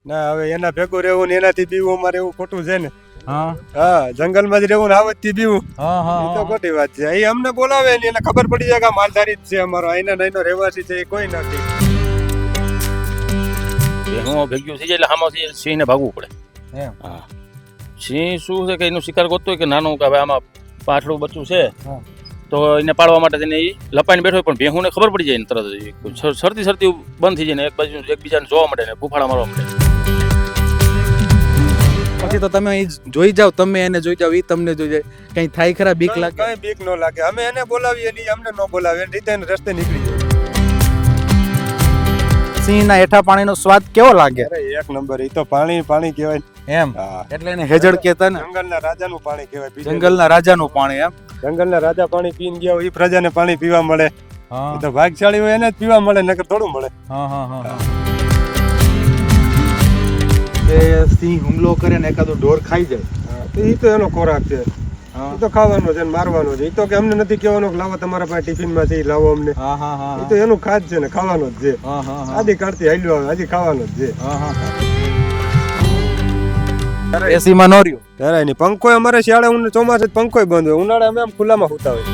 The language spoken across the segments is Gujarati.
ના હવે એના ભેગું રહેવું ને એનાથી બીવું અમારે એવું ખોટું છે ને. હા જંગલમાં જ રહેવું ને આવતથી બીવું હા એ તો ખોટી વાત છે. એ અમને બોલાવે ને એને ખબર પડી જાય કે આ માલધારી જ છે અમારો, અહીંનો નહીંનો રહેવાસી છે એ કોઈ નથી. હું ભેગ્યું થઈ જાય એટલે આમાંથી સિંહને ભાગવું પડે. એમ હા, સિંહ શું છે કે એનું શિકાર ગોતતો હોય કે નાનું કે હવે આમાં પાછલું બચ્ચું છે હા. તો એને પાડવા માટે તેને એ લપાઈને બેઠો હોય, પણ ભેહુંને ખબર પડી જાય ને તરત જ સરતી સરતી બંધ થઈ જાય ને એક બાજુ એકબીજાને જોવા મળે ને ફૂફાડા મારવા મળે. પછી તો તમે જોઈ જાવ, તમે એને જોઈ જાવ, એ તમને જોઈ જાય, કઈ થાય ખરા? બીક લાગે? કઈ બીક ન લાગે. અમે એને બોલાવીએ ને ઈ અમને ન બોલાવે, એની રીતે એને રસ્તે નીકળી જાય. સિંહના હેઠા પાણીનો સ્વાદ કેવો લાગે? અરે એક નંબર. એ તો પાણી પાણી કહેવાય. એમ હા, એટલે એને હેજડ કહેતા ને. જંગલના રાજાનું પાણી કહેવાય. જંગલના રાજાનું પાણી. એમ જંગલના રાજા પાણી પીને ગયા હોય, એ પ્રજાને પાણી પીવા મળે. હા એ તો ભાગશાળી હોય એને જ પીવા મળે, નકર થોડું મળે. હા એ સિંહ હુમલો કરે ને એકાદો ઢોર ખાઈ જાય તો એ તો એનો ખોરાક છે. એ તો ખાવાનો છે ને મારવાનો છે. એ તો કે અમને નથી કહેવાનું કે લાવો તમારા પાસે ટિફિનમાંથી લાવો અમને. એ તો એનું ખાદ છે ને ખાવાનો જ છે. આદિ કાળથી હાલ્યો આવે, હજી ખાવાનો જ છે. એસીમાં નો રહ્યો ત્યારે એની પંખો અમારે શિયાળે ચોમાસે પંખો બંધ હોય, ઉનાળે અમે આમ ખુલ્લામાં સૂતા હોય.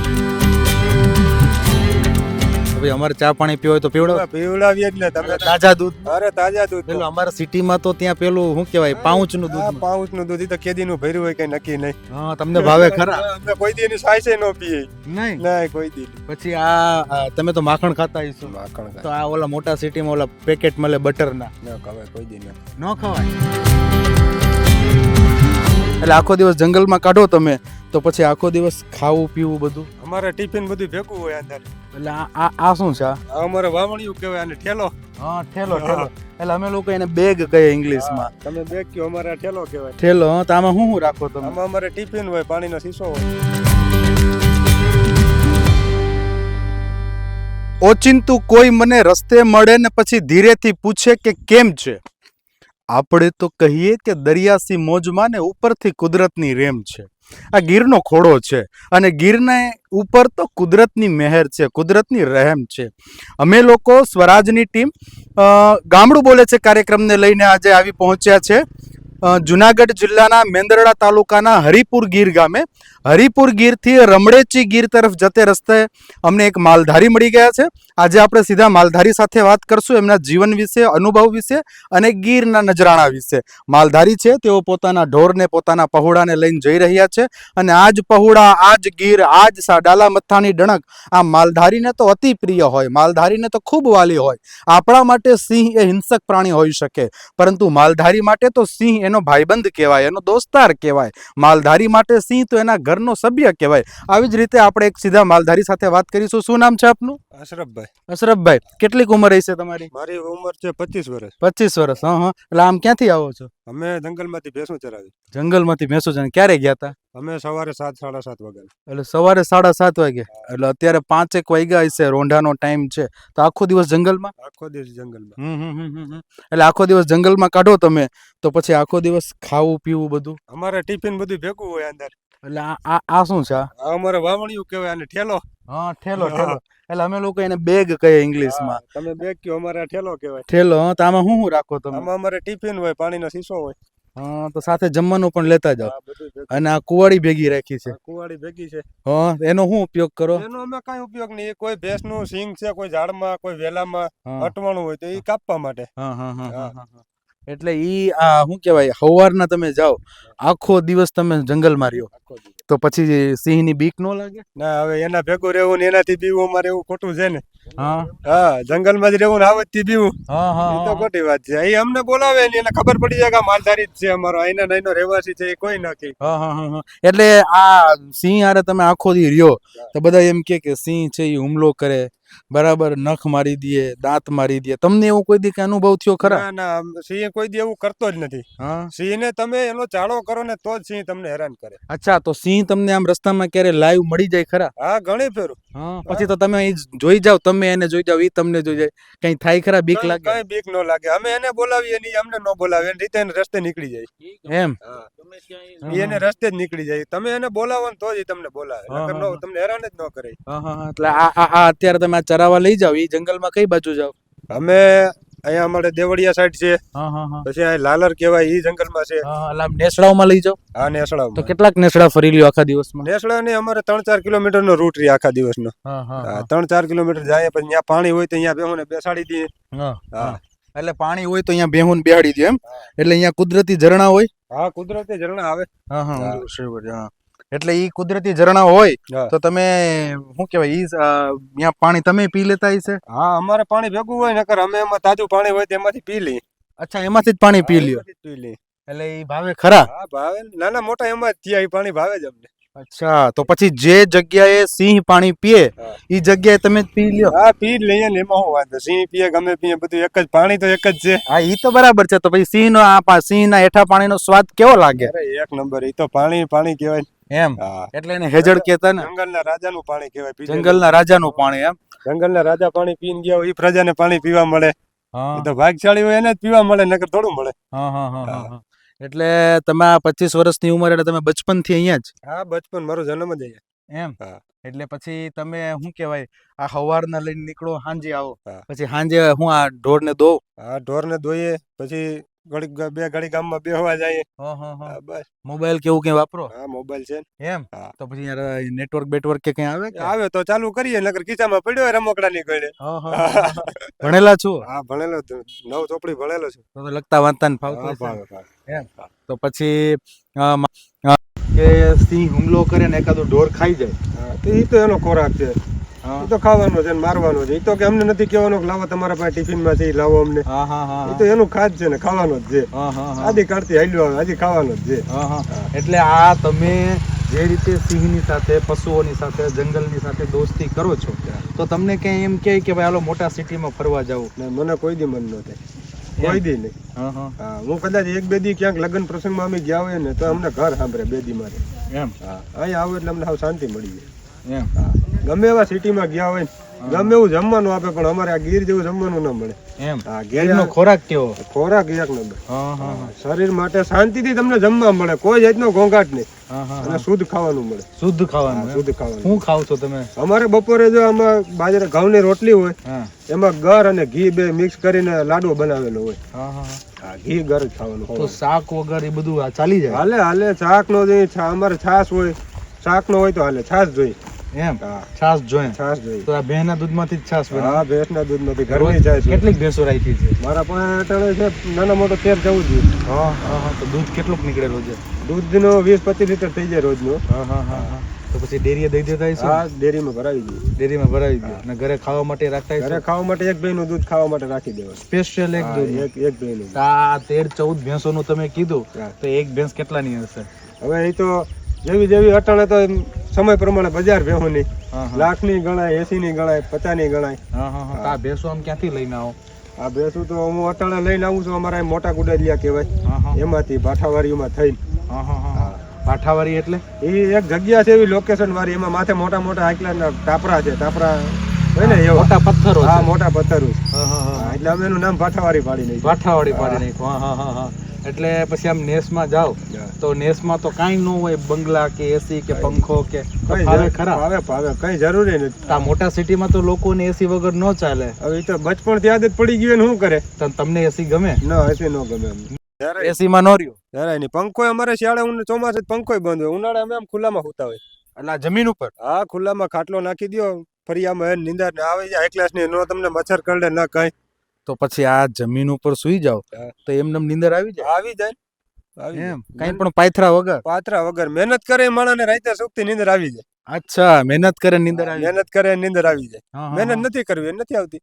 ભાઈ અમારે ચા પાણી પીવો હોય તો પીવડાવીએ એટલે તમે તાજા દૂધ. અરે તાજા દૂધ. પેલું અમારા સિટીમાં તો ત્યાં પેલું શું કહેવાય, પાઉચનું દૂધ. પાઉચનું દૂધ. ઈ તો કેદીનું ભર્યું હોય કઈ નક્કી નહીં. હા, તમને ભાવે ખરા? અમે કોઈ દી એની સાઈસે ન પીએ. નહીં નહીં કોઈ દી. પછી આ તમે તો માખણ ખાતા હશો. માખણ તો આ ઓલા મોટા સિટીમાં ઓલા પેકેટ મળે બટરના, ન ખવાય કોઈ દી ન. ન ખવાય. એટલે આખો દિવસ જંગલમાં કાઢો તમે તો પછી આખો દિવસ ખાવું પીવું બધું અમારે ટિફિન બધું ભેગું હોય અંદર. એટલે આ શું છે? આ અમારે વાવણિયું કહેવાય, અને ઠેલો. હા, ઠેલો. એટલે અમે લોકો એને બેગ કહીએ ઇંગ્લિશમાં. તમે બેગ કયો, અમારે ઠેલો કહેવાય. ઠેલો. હા, તો આમાં શું રાખો તમે? આમાં અમારે ટિફિન હોય, પાણીનો શીશો હોય. ઓચિંતું કોઈ મને રસ્તે મળે ને પછી ધીરેથી પૂછે કે કેમ છે, આપણે તો કહીએ કે દરિયાસી મોજમાં ને ઉપરથી કુદરતની રેમ છે. આ ગીરનો ખોળો છે અને ગીરને ઉપર તો કુદરતની મહેર છે, કુદરતની રહેમ છે. અમે લોકો સ્વરાજની ટીમ ગામડું બોલે છે કાર્યક્રમને લઈને આજે આવી પહોંચ્યા છે જુનાગઢ જિલ્લાના મેંદરડા તાલુકાના હરિપુર ગીર ગામે. હરિપુર ગીરથી રમડેચી ગીર તરફ જતે રસ્તે અમને એક માલધારી મળી ગયા છે. આજે આપણે સીધા માલધારી સાથે વાત કરશું, એમના જીવન વિશે, અનુભવ વિશે અને ગીરના નજરાણા વિશે. માલધારી છે, તેઓ પોતાના ઢોરને, પોતાના પહોળાને લઈને જઈ રહ્યા છે અને આજ પહોળા, આજ ગીર, આજ ડાલા મથ્થાની ડણક આ માલધારીને તો અતિ પ્રિય હોય, માલધારીને તો ખૂબ વાલી હોય. આપણા માટે સિંહ એ હિંસક પ્રાણી હોઈ શકે, પરંતુ માલધારી માટે તો સિંહ એનો ભાઈબંધ કહેવાય, એનો દોસ્તાર કહેવાય. માલધારી માટે સિંહ તો એના ઘરનો સભ્ય કહેવાય. આવી જ રીતે આપણે એક સીધા માલધારી સાથે વાત કરીશું. શું નામ છે આપનું? અશરફભાઈ. અશરફભાઈ, કેટલીક ઉંમર હશે તમારી? મારી ઉંમર છે 25 વર્ષ. 25 વર્ષ. હા. એટલે આમ ક્યાંથી આવો છો? અમે જંગલમાંથી ભેંસો ચરાવી. જંગલમાંથી ભેંસો છે. ક્યારે ગયા હતા? અમે સવારે 7, 7:30 વાગે. એટલે સવારે 7:30 વાગે. એટલે અત્યારે 5 એક વાગ્યા હશે, રોંઢાનો ટાઈમ છે. તો આખો દિવસ જંગલમાં? આખો દિવસ જંગલમાં. એટલે આખો દિવસ જંગલમાં કાઢો તમે તો પછી આખો દિવસ ખાવું પીવું બધું? અમારે ટિફિન બધું ભેગું હોય અંદર. એટલે આ શું છે? આ અમારે વાવણિયું કહેવાય, અને ઠેલો. હા, ઠેલો. એટલે અમે લોકો એને બેગ કહીએ ઇંગ્લિશમાં. તમે બેગ કયો, અમારે ઠેલો કહેવાય. ઠેલો. હા, તો આમાં શું રાખો તમે? આમાં અમારે ટિફિન હોય, પાણીનો શીશો હોય. હા, તો સાથે જમવાનું પણ લેતા જાઓ. બધું ભેગું. અને આ કુવાડી ભેગી રાખી છે. કુવાડી ભેગી છે. હા, એનો શું ઉપયોગ કરો? એનો અમે કઈ ઉપયોગ નહીં. એ કોઈ ભેંસનું સિંગ છે, કોઈ ઝાડમાં, કોઈ વેલામાં હા. અટવાણું હોય તો એ કાપવા માટે. હા. એટલે ઈ શું કહેવાય, સવારના તમે જાઓ, આખો દિવસ તમે જંગલમાં રહ્યો આખો દિવસ. તો પછી સિંહની બીક ન લાગે? ના હવે એના ભેગું રહેવું ને એનાથી બીવું અમારે એવું ખોટું છે ને. હા, જંગલમાં જ રહેવું ને આવતથી બીવું હા. એ તો ખોટી વાત છે. એ અમને બોલાવે ને એને ખબર પડી જાય કે આ માલધારી જ છે અમારો, અહીંનો નહીંનો રહેવાસી છે એ કોઈ નથી. હા. એટલે આ સિંહ હારે તમે આખો દી રહ્યો તો બધા એમ કે સિંહ છે એ હુમલો કરે, બરાબર, નખ મારી દે, દાંત મારી દે. તમને એવું કોઈ દી કે અનુભવ થયો ખરા? ના, સિંહ કોઈ દી એવું કરતો જ નથી. સિંહને તમે એનો ચાળો કરો ને તો જ સિંહ તમને હેરાન કરે. અચ્છા, તો સિંહ તમને આમ રસ્તામાં ક્યારે લાઈવ મળી જાય ખરા? હા, ઘણી ફેરું. પછી તો તમે જોઈ જાવ, તમે એને જોઈ જાવ, એ તમને જોઈ જાય, કઈ થાય ખરા? બીક લાગે? કઈ બીક ન લાગે. અમે એને બોલાવીએ ને ઈ અમને ન બોલાવે, એની રીતે એને રસ્તે નીકળી જાય. એમ? ઈ એને રસ્તે જ નીકળી જાય. તમે એને બોલાવો ને તો જ ઈ તમને બોલાવે, નકર નો તમને હેરાન જ ન કરે. એટલે આ અત્યારે તમે આ ચરાવા લઈ જાવ, એ જંગલમાં કઈ બાજુ જાવ? અમે અહીંયા અમારે દેવળિયા સાઈડ છે, હા હા હા પછી આ લાલર કહેવાય ઈ જંગલમાં છે. હા, એટલે આમ નેસડાઓમાં લઈ જાઓ આ તો નેસડામાં કેટલાક નેસડા ફરી લ્યો આખા દિવસમાં? નેસડા ને અમારે 3-4 કિલોમીટરનો રૂટ રહી આખા દિવસનો. હા હા હા, હા 3-4 કિલોમીટર જાય પછી ત્યાં પાણી હોય તો અહીંયા બેહોને બેસાડી દઈએ. હા હા. હા. એટલે પાણી હોય તો અહીંયા બેહુન બેહાડી દે એમ? એટલે અહીંયા કુદરતી ઝરણા હોય? હા, કુદરતી ઝરણા આવે. હા હા હા. બરાબર, હા. એટલે ઈ કુદરતી ઝરણા હોય હા. તો તમે શું કહેવાય ઈ ત્યાં પાણી તમે પી લેતા હશે? હા, અમારે પાણી ભેગું હોય નકર અમે એમાં તાજું પાણી હોય તેમાંથી પી લઈએ. અચ્છા, એમાંથી જ પાણી પી લ્યો. એમાંથી જ પી લઈએ. એટલે ઈ ભાવે ખરા? હા, ભાવે ને. નાના મોટા એમાં જ થયા, ઈ પાણી ભાવે જ અમને. અચ્છા, તો પછી જે જગ્યાએ સિંહ પાણી પીએ હા. ઈ જગ્યાએ તમે જ પી લ્યો? હા, પી જ લઈએ ને એમાં શું વાંધો. સિંહ પીએ ગમે પીએ બધું એક જ, પાણી તો એક જ છે. હા, ઈ તો બરાબર છે. તો પછી સિંહનો સિંહના હેઠા પાણીનો સ્વાદ કેવો લાગે? અરે એક નંબર, ઈ તો પાણી પાણી કહેવાય. એમ? હા. એટલે એને હેજડ કહેતા ને? જંગલના રાજાનું પાણી કહેવાય. પીજે જંગલના રાજાનું પાણી એમ? જંગલના રાજા પાણી પીને ગયા હોય ઈ પ્રજાને પાણી પીવા મળે. હા એ તો ભાગશાળી હોય એને જ પીવા મળે નકર થોડું મળે. હા હા હા હા હા. એટલે તમે આ 25 વર્ષની ઉંમર એટલે તમે બચપનથી અહીંયા જ? હા, બચપન મારો જન્મ જ અહીંયા. એમ? હા. એટલે પછી તમે શું કહેવાય આ સવારના લઈને નીકળો સાંજે આવો હા. પછી સાંજે હું આ ઢોરને દો? હા, ઢોરને દોઈએ પછી બે ઘડી ગામમાં બેહવા જઈએ. હા હા હા. હા, બસ. મોબાઈલ કેવું કઈ વાપરો? હા, મોબાઈલ છે ને. એમ? હા. તો પછી યાર નેટવર્ક બેટવર્ક કે કઈ આવે કે? આવે તો ચાલુ કરીએ નકર ખીચામાં પડ્યો હોય રમકડાની ગળે. હા હા હા. ભણેલા છો? હા, ભણેલો છું. 9 ચોપડી ભણેલો છું. તો લખતા વાંચતા ને ફાવતું હા, હશે ને? ભાવે ભાવે. એમ? તો પછી કે સિંહ હુમલો કરે ને એકાદું ઢોર ખાઈ જાય. હા, તો ઈ તો એનો ખોરાક છે. હા ઈ તો ખાવાનો છે ને મારવાનો છે. ઈ તો કે અમને નથી કહેવાનો કે લાવો તમારા પાસે ટિફિનમાં છે ઈ લાવો અમને. હા હા હા ઈ તો એનું ખાદ છે ને ખાવાનો જ છે. હા હા હા. આદિ કાળથી હાલ્યો આવે, હજી ખાવાનો જ છે. હા હા. એટલે આ તમે જે રીતે સિંહની સાથે પશુઓની સાથે જંગલની સાથે દોસ્તી કરો છો તો તમને ક્યાંય એમ કહે કે ભાઈ હાલો મોટા સિટીમાં ફરવા જાવ? ને મને કોઈ દી મન ન થાય. કોઈ દી નહીં. હા હા. હા, હું કદાચ એક બે દી ક્યાંક લગ્ન પ્રસંગમાં અમે ગયા હોય ને તો અમને ઘર સાંભળે 2 દી મારે. એમ? હા, અહીંયા આવો એટલે અમને સાવ શાંતિ મળી જાય. એમ? હા, ગમે એવા સિટીમાં ગયા હોય ને ગમે એવું જમવાનું આપે પણ અમારે આ ગીર જેવું જમવાનું ના મળે. એમ? હા, ગીરનો ખોરાક કેવો? ખોરાક એક નંબર. હા હા હા. શરીર માટે શાંતિથી તમને જમવા મળે, કોઈ જાતનો ઘોંઘાટ નહીં હા હા અને હા. શુદ્ધ ખાવાનું મળે. શુદ્ધ હા, ખાવાનું એમ? શુદ્ધ ખાવાનું. શું ખાવ છો તમે? અમારે બપોરે જો આમાં બાજરા ઘઉંની રોટલી હોય હા એમાં ગર અને ઘી બે મિક્સ કરીને લાડવો બનાવેલો હોય. હા હા હા. હા, ઘી ગર જ ખાવાનું. તો શાક વગર એ બધું ચાલી જાય? હાલે હાલે, શાક નો જોઈએ, અમારે છાશ હોય, શાક નો હોય તો હાલે, છાશ જોઈએ. એમ? હા, છાસ જોઈએ? છાશ જોઈએ. તો આ ભેંસના દૂધમાંથી જ છાસ બને? હા, ભેંસના દૂધમાંથી ઘરની છાશ. કેટલીક ભેંસો રાખી છે? મારા પાસે અટાણે છે નાના મોટો 13-14 દૂધ. હા હા હા. તો દૂધ કેટલુંક નીકળેલું છે? દૂધનો 20-25 લીટર થઈ જાય રોજનો. હા હા હા હા. તો પછી ડેરીએ દઈ દેતા હશો? હા, ડેરીમાં ભરાવી દઈએ. ડેરીમાં ભરાવી દો અને ઘરે ખાવા માટે રાખતા ઘરે હશો? ખાવા માટે એક ભાઈનું દૂધ ખાવા માટે રાખી દેવાનું. સ્પેશિયલ એક હા, દૂધ? એક ભાઈનું. આ 13-14 ભેંસોનું તમે કીધું હા. તો એક ભેંસ કેટલાની હશે? હવે એ તો જેવી અટાણે તો સમય પ્રમાણે બજાર ભેહોની હા હા. 1,00,000ની ગણાય, 80ની ગણાય, 50ની ગણાય. હા હા હા. તો આ ભેંસો આમ ક્યાંથી લઈને આવો? આ ભેંસું તો હું અટાણે લઈને આવું છું અમારા અહીં મોટા ગુડાલિયા કહેવાય હા હા એમાંથી ભાઠાવાડીમાં થઈને. હા હા હા. પાઠાવારી એટલે? એ એક જગ્યા છે એવી લોકેશન વાળી, એમાં માથે મોટા મોટા આટલા ટાપરા છે, ટાપરા હોય ને એવા. મોટા પથ્થરો હા, છે. મોટા પથ્થરો છે. હા હા હા. હા, એટલે અમે એનું નામ ભાઠાવાડી પાડી નાખ્યું. પાઠાવાડી પાડી નાખ્યું. હા હા હા. એટલે પછી આમ નેસમાં જાઓ તો નેસમાં તો કાંઈ ન હોય, બંગલા કે એસી કે પંખો કે ફાવે ખરા? ભાવે કઈ જરૂરી નથી. આ મોટા સિટીમાં તો લોકોને એસી વગર ન ચાલે. હવે એ તો બચપણથી આદત પડી ગઈ હોય ને શું કરે. તો તમને એસી ગમે? ના, હશે ન ગમે અમને. એસીમાં નો રહ્યો? જરાય નહીં. પંખોય અમારે શિયાળે ચોમાસે પંખોય બંધ હોય, ઉનાળે અમે આમ ખુલ્લામાં સૂતા હોય. એટલે આ જમીન ઉપર? હા, ખુલ્લામાં ખાટલો નાખી દો, ફરિયામાં એને નીંદર ને આવે જાય હાઈ ક્લાસની, નો તમને મચ્છર કરડે ના કઈ. તો પછી આ જમીન ઉપર સુઈ જાવ તો એમને નીંદર આવી જાય? આવી જાય. એમ? કઈ પણ પાથરા વગર? પાથરા વગર મહેનત કરે માણસને રાતે સુખથી નીંદર આવી જાય. અચ્છા, મહેનત કરે નીંદર આવી જાય? મહેનત કરે નીંદર આવી જાય. હા, હા, મહેનત હા. નથી કરવી એ નથી આવતી.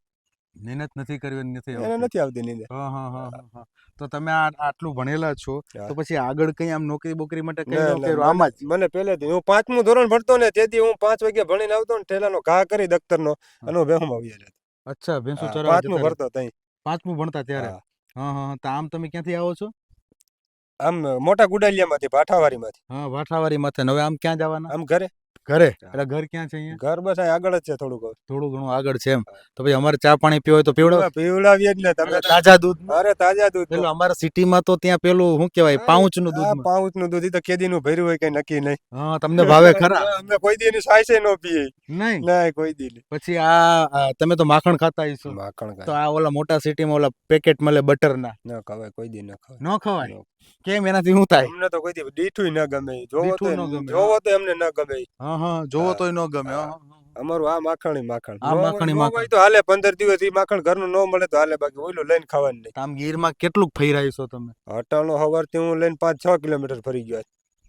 મહેનત નથી કરવી નથી એને આવતી. નથી આવતી નીંદર. હા હા હા હા હા. તો તમે આટલું ભણેલા છો હા. તો પછી આગળ કઈ આમ નોકરી બોકરી માટે કઈ ના, ન ના, કર્યું? આમાં જ? મને પહેલેથી હું 5મું ધોરણ ભણતો ને તેથી હું 5 વાગે ભણીને આવતો ને ઠેલાનો ઘા કરી દફતરનો અને હું બેહું આવી જતો. અચ્છા, ભેંસુ હા, ચરાવવા 5મું જતા ભણતો તઈ. 5મું ભણતા ત્યારે? હા. હા હા હા. તો આમ તમે ક્યાંથી આવો છો? આમ મોટા ગુડાલિયામાંથી ભાઠાવાડીમાંથી. હા, વાઠાવારી માથે. ને હવે આમ ક્યાં જવાના? આમ ઘરે. ઘરે એટલે ઘર ક્યાં છે અહીંયા? ઘર બસ અહીં આગળ જ છે થોડુંક. થોડું ઘણું આગળ છે એમ. તો ભાઈ અમારે ચા પાણી પીવો હોય તો પીવડાવો. પીવડાવીએ જ ને તમે. તાજા દૂધ. અરે તાજા દૂધ. પેલું અમારા સિટીમાં તો ત્યાં પેલું શું કહેવાય પાઉચનું દૂધ. પાઉચનું દૂધ ઈ તો કેદીનું ભર્યું હોય કઈ નક્કી નહીં. હા તમને ભાવે ખરા? અમે કોઈ દી એની સાઈસે ન પીએ. નહીં નહીં કોઈ દી નહીં. પછી આ તમે તો માખણ ખાતા હશો. માખણ તો આ ઓલા મોટા સિટીમાં ઓલા પેકેટ મળે બટરના. ન ખવાય કોઈ દી ન ખવાય. ન ખવાય. કેમ એનાથી શું થાય? અમને તો કોઈ દી દીઠું ન ગમે. જોવો તો દીઠું ન ગમે. જોવો તો એમને ન ગમે. હા હા જોવો તોય ન ગમે. અમારું આ માખણ આ માખણી માખણ. હોય તો હાલે 15 દિવસ ઈ માખણ ઘરનું ન મળે તો હાલે, બાકી ઓઈલું લઈને ખાવાનું નહીં. આમ ગીરમાં કેટલું ફેરાઈશો તમે? હટાણો હવારથી હું લઈને 5-6 કિલોમીટર ફરી ગયો.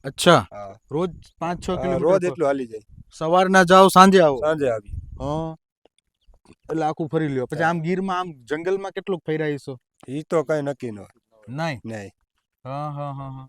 અચ્છા હા રોજ 5-6 કિલોમીટર રોજ એટલું હાલી જાય. સવારના જાઓ સાંજે આવો. સાંજે આવી. હા એટલે આખું ફરી લ્યો. પછી આમ ગીરમાં આમ જંગલમાં કેટલું ફેરાઈશો? ઈ તો કઈ નક્કી ન હોય. નહીં. નહીં. હા હા હા હા.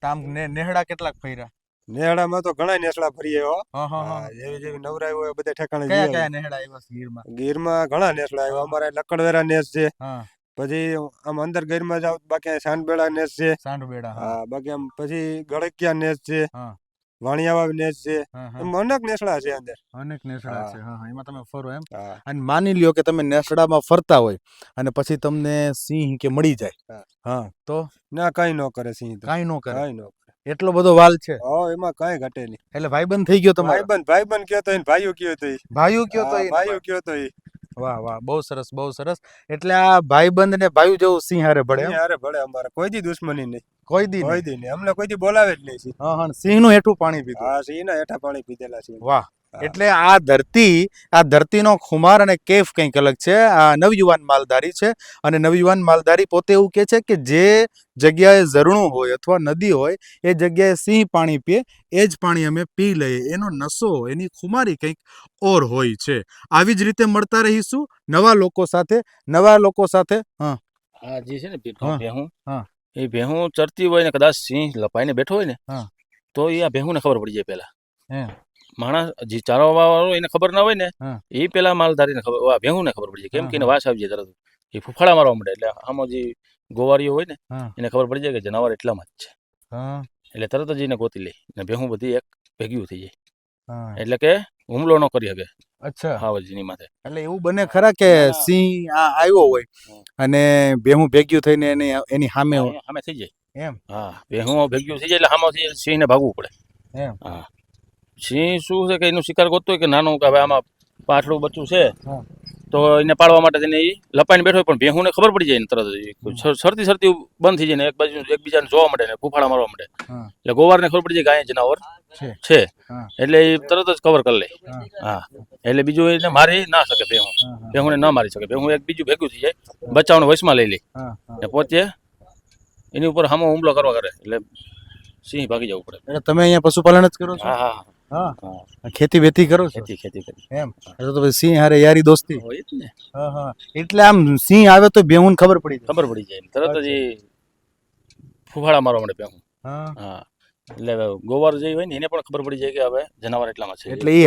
આમ નેહડા કેટલાક ફર્યા? નેહડામાં તો ઘણા નેસડા ફરીએ હો. હા હા હા. જેવી જેવી નવરાઈ હોય બધા ઠેકાણે કયા જઈએ. કયા નેહડા આવ્યા છે ગીરમાં? ગીરમાં ઘણા નેસડા આવ્યા. અમારે લકડવેરા નેસ છે. હા પછી આમ અંદર ગીરમાં જાવ બાકી સાંડબેડા નેસ છે. સાંઢબેડા. હા બાકી આમ પછી ગળકિયા નેસ છે. હા વાણિયાવા નેસ છે. હા હા. એમ અનેક નેસડા છે અંદર. અનેક નેસડા હા. છે. હા હા એમાં તમે ફરો એમ. હા અને માની લ્યો કે તમે નેસડામાં ફરતા હોય અને પછી તમને સિંહ કે મળી જાય. હા. હા તો ના કઈ ન કરે સિંહ તો. કાંઈ ન કરે. કઈ ન કરે. એટલો બધો વાલ છે. હા એમાં કઈ ઘટે નહીં. એટલે ભાઈબંધ થઈ ગયો તમારો. ભાઈબંધ કયો તો ભાઈઓ કયો તો ભાઈઓ કયો તો ઈ. ભાઈઓ કયો તો વાહ વાહ બહુ સરસ બહુ સરસ. એટલે આ ભાઈબંધ ને ભાઈઓ જેવું સિંહ હારે ભળે એમ? અરે ભળે અમારે કોઈ દી દુશ્મની નહીં. કોઈ દી કોઈ નહીં. દી નહીં. અમને કોઈ દી બોલાવે જ નહીં. હા હા સિંહ નું હેઠું પાણી પીધું. હા સિંહ ના હેઠા પાણી પીધેલા છે. વાહ. હા. એટલે આ ધરતીનો ખુમાર અને કેફ કંઈક અલગ છે. આ નવયુવાન માલધારી છે અને નવયુવાન માલધારી પોતે એવું કહે છે કે જે જગ્યાએ ઝરણું હોય અથવા નદી હોય એ જગ્યાએ સિંહ પાણી પીએ એ જ પાણી અમે પી લઈએ. એનો નશો એની ખુમારી કંઈક ઓર હોય છે. આવી જ રીતે મળતા રહીશું નવા લોકો સાથે. હા આ જે છે ને હા. ભેહું, હા. એ ભેહું ચરતી હોય ને કદાચ સિંહ લપાઈને બેઠો હોય ને હા. તો એ આ ભેહુંને ખબર પડી જાય પેલા. એમ. માણસ જે ચારવા વાળો એને ખબર ના હોય ને હા. એ પેલા માલધારીને ખબર આ ભેહુંને ખબર પડી જાય. કેમ હા, કે એને વાસ આવી જાય તરત. એ ફૂફાડા મારવા માંડે એટલે આમાં જે ગોવારીઓ હોય ને હા. એને ખબર પડી જાય કે જનાવર એટલામાં જ છે. હા એટલે તરત જ એને ગોતી લે ને ભેહું બધી એક ભેગ્યું થઈ જાય. હા. એટલે કે હુમલો ન કરી શકે અચ્છા. હાવજની માથે. એટલે એવું બને ખરા કે ના, ના. સિંહ આ આવ્યો હોય અને ભેહું ભેગ્યું થઈને એની સામે હોય સામે થઈ જાય. એમ? હા ભેહું ભેગ્યું થઈ જાય એટલે સામેથી સિંહને ભાગવું પડે. એમ. હા સિંહ શું છે કે એનું શિકાર ગોતતો હોય કે નાનું કે હવે આમાં પાછળું બચ્ચું છે હા. તો એને પાડવા માટે તેને એ લપાઈને બેઠો હોય પણ ભેહુંને ખબર પડી જાય ને તરત જ સરતી બંધ થઈ જાય ને એકબીજાને જોવા મળે ને ફૂફાડા મારવા મળે. હા. એટલે ગોવારને ખબર પડી જાય કે અહીંયા જનાવર છે. છે હા. એટલે એ તરત જ કવર કરી લે. હા. હા એટલે બીજું એને મારી ના શકે ભેહું. હા. ભેહુંને ના મારી શકે. ભેહું એક બીજું ભેગું થઈ જાય બચ્ચાઓને વશમાં લઈ લે હા. હા. ને પોતે એની ઉપર સામો હુમલો કરવા કરે એટલે સિંહ ભાગી જવું પડે. એટલે તમે અહીંયા પશુપાલન જ કરો છો? હા હા હા. હા ખેતી બેતી કરો છો? ખેતી કરી એમ. એટલે તો પછી સિંહ હારે યારી દોસ્તી. હોય જ ને. હા હા. એટલે આમ સિંહ આવે તો ભેહું ખબર પડી જાય. ખબર પડી જાય તરત જ એ ફૂફાડા મારવા મળે ભેહું. હા. હા એટલે ગોવાર જે હોય ને એને પણ ખબર પડી જાય કે હવે જનાવર એટલામાં છે. એટલે એ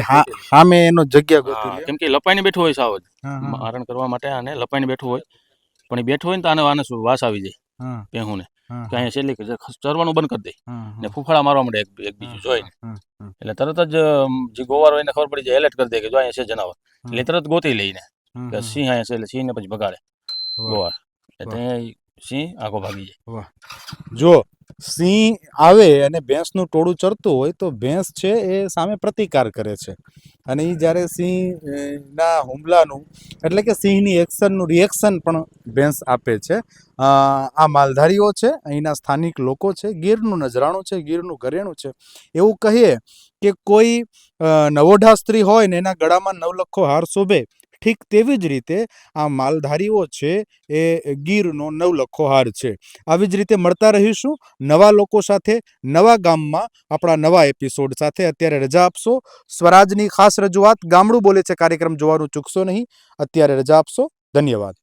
સામે એનો જગ્યા ગોતી હા, લે. કેમ કે લપાઈને બેઠું હોય સાવ જ હા, હા. મારણ કરવા માટે આને લપાઈને બેઠું હોય પણ એ બેઠું હોય ને તો આને શું વાસ આવી જાય હા. ભેહુંને હા. કે અહીંયા છેલ્લી ચરવાનું બંધ કરી દે હા. ને ફૂફાડા મારવા મળે એકબીજું જોઈને. હા. હા. એટલે તરત જ જે ગોવાર હોય એને ખબર પડી જાય એલર્ટ કરી દે કે જો અહીંયા છે જનાવર. એટલે તરત ગોતી લઈને કે હા. સિંહ અહીંયા છે એટલે સિંહને પછી ભગાડે વાહ. ગોવાર. એટલે ત્યાં સિંહ આગો ભાગી જાય. વાહ. જો સિંહ આવે અને ભેંસનું ટોળું ચરતું હોય તો ભેંસ છે એ સામે પ્રતિકાર કરે છે અને એ જ્યારે સિંહ ના હુમલાનું એટલે કે સિંહની એક્શનનું રિએક્શન પણ ભેંસ આપે છે. આ માલધારીઓ છે અહીંના સ્થાનિક લોકો છે ગીરનું નજરાણું છે ગીરનું ઘરેણું છે. એવું કહીએ કે કોઈ નવોઢા સ્ત્રી હોય ને એના ગળામાં નવલખો હાર શોભે ઠીક તેવી જ રીતે આ માલધારીઓ છે એ ગીરનો નવલખો હાર છે. આવી જ રીતે મળતા રહીશું નવા લોકો સાથે નવા ગામમાં આપણા નવા એપિસોડ સાથે. અત્યારે રજા આપશો. સ્વરાજની ખાસ રજૂઆત ગામડું બોલે છે કાર્યક્રમ જોવાનું ચૂકશો નહીં. અત્યારે રજા આપશો. ધન્યવાદ.